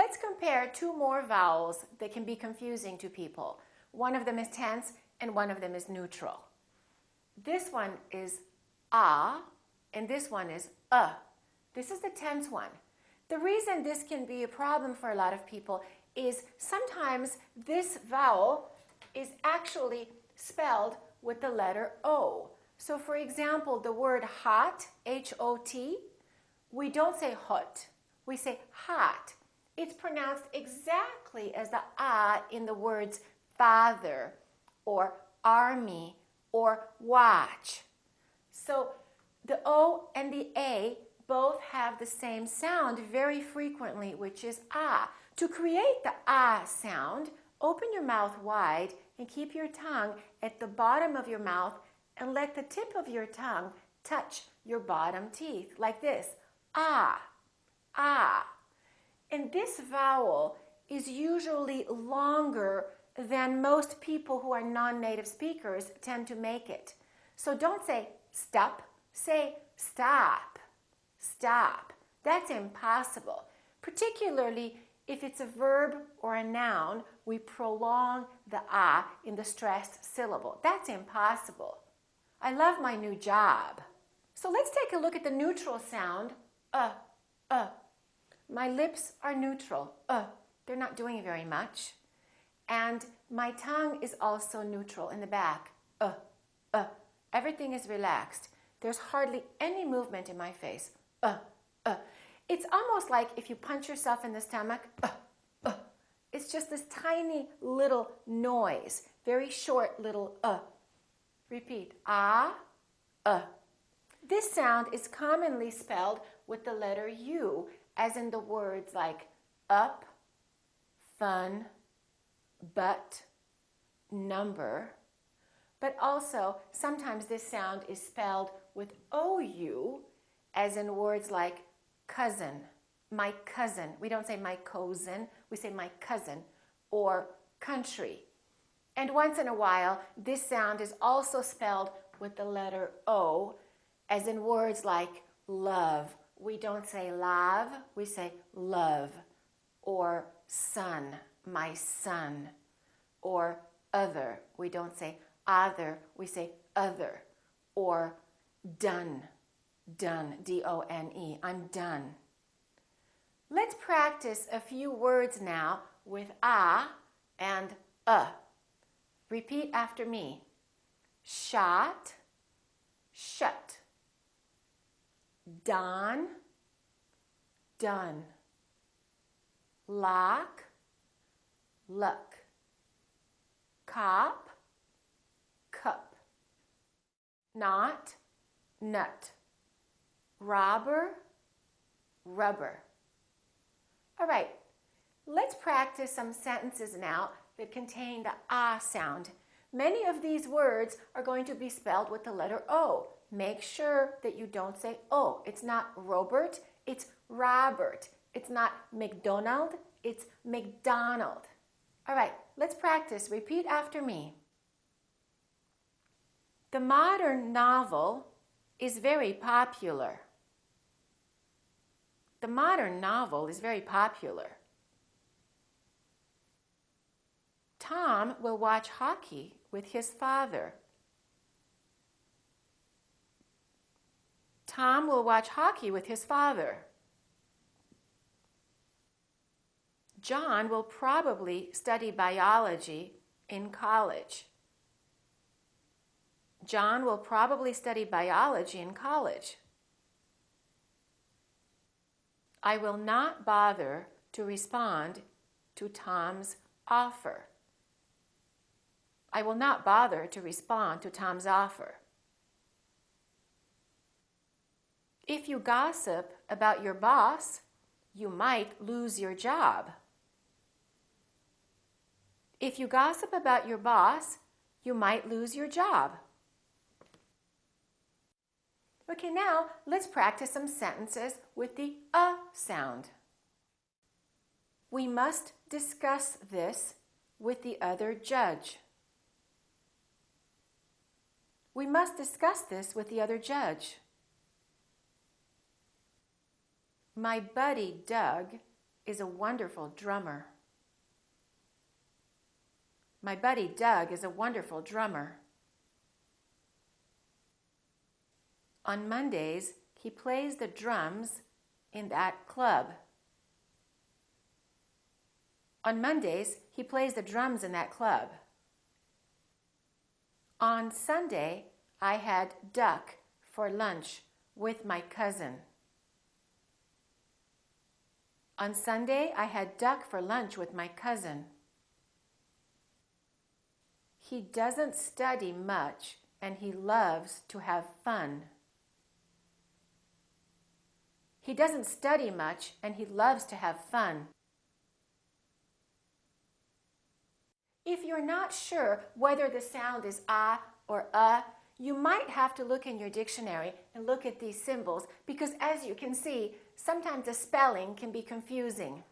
let's compare two more vowels that can be confusing to people. One of them is tense and one of them is neutral. This one is ah and this one is This is the tense one. The reason this can be a problem for a lot of people is sometimes this vowel is actually spelled with the letter O. So for example, the word hot, H-O-T, we don't say hot, we say hot. It's pronounced exactly as the ah in the words father or army or watch. So the O and the A both have the same sound very frequently, which is ah. To create the ah sound, open your mouth wide and keep your tongue at the bottom of your mouth and let the tip of your tongue touch your bottom teeth like this. Ah, ah. And this vowel is usually longer than most people who are non-native speakers tend to make it. So don't say stop, say stop, stop. That's impossible. Particularly if it's a verb or a noun, we prolong the ah in the stressed syllable. That's impossible. I love my new job. So let's take a look at the neutral sound, My lips are neutral, They're not doing very much. And my tongue is also neutral in the back, Everything is relaxed. There's hardly any movement in my face, It's almost like if you punch yourself in the stomach, It's just this tiny little noise, very short little Repeat, ah, This sound is commonly spelled with the letter U, as in the words like up, fun, but, number. But also, sometimes this sound is spelled with OU, as in words like cousin, my cousin. We don't say my cousin, we say my cousin, or country. And once in a while, this sound is also spelled with the letter O, as in words like love. We don't say love, we say love. Or son, my son. Or other, we don't say other, we say other. Or done, done, D-O-N-E, I'm done. Let's practice a few words now with ah and Repeat after me. Shot, shut. Don, done. Lock, luck. Cop, cup. Knot, nut. Robber, rubber. All right, let's practice some sentences now that contain the ah sound. Many of these words are going to be spelled with the letter O. Make sure that you don't say O. It's not Robert, it's Robert. It's not McDonald, it's McDonald. All right, let's practice. Repeat after me. The modern novel is very popular. The modern novel is very popular. Tom will watch hockey with his father. Tom will watch hockey with his father. John will probably study biology in college. John will probably study biology in college. I will not bother to respond to Tom's offer. I will not bother to respond to Tom's offer. If you gossip about your boss, you might lose your job. If you gossip about your boss, you might lose your job. Okay, now let's practice some sentences with the sound. We must discuss this with the other judge. We must discuss this with the other judge. My buddy Doug is a wonderful drummer. My buddy Doug is a wonderful drummer. On Mondays, he plays the drums in that club. On Mondays, he plays the drums in that club. On Sunday, I had duck for lunch with my cousin. On Sunday, I had duck for lunch with my cousin. He doesn't study much and he loves to have fun. He doesn't study much and he loves to have fun. If you're not sure whether the sound is ah or you might have to look in your dictionary and look at these symbols because as you can see, sometimes the spelling can be confusing.